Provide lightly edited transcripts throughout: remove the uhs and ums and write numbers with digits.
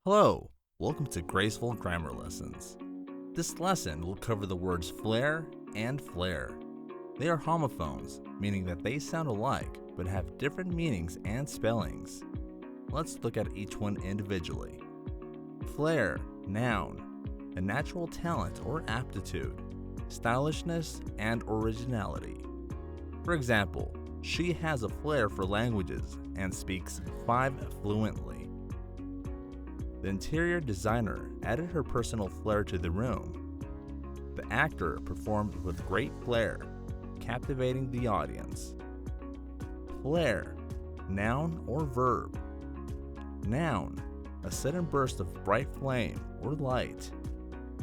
Hello, welcome to Graceful Grammar Lessons. This lesson will cover the words flare and flare. They are homophones, meaning that they sound alike but have different meanings and spellings. Let's look at each one individually. Flair, noun, a natural talent or aptitude, stylishness and originality. For example, she has a flair for languages and speaks 5 fluently. The interior designer added her personal flair to the room. The actor performed with great flair, captivating the audience. Flare, noun or verb. Noun, a sudden burst of bright flame or light.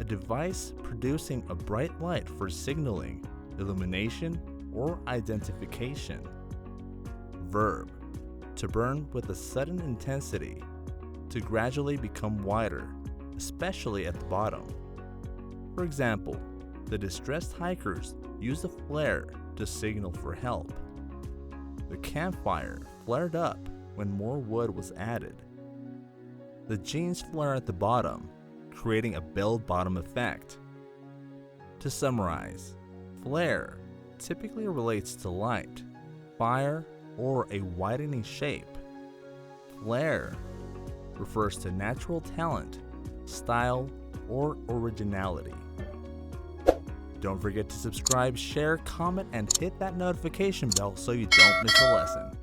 A device producing a bright light for signaling, illumination, or identification. Verb, to burn with a sudden intensity. To gradually become wider, especially at the bottom. For example, the distressed hikers used a flare to signal for help. The campfire flared up when more wood was added. The jeans flare at the bottom, creating a bell-bottom effect. To summarize, flare typically relates to light, fire, or a widening shape. Flare refers to natural talent, style, or originality. Don't forget to subscribe, share, comment, and hit that notification bell so you don't miss a lesson.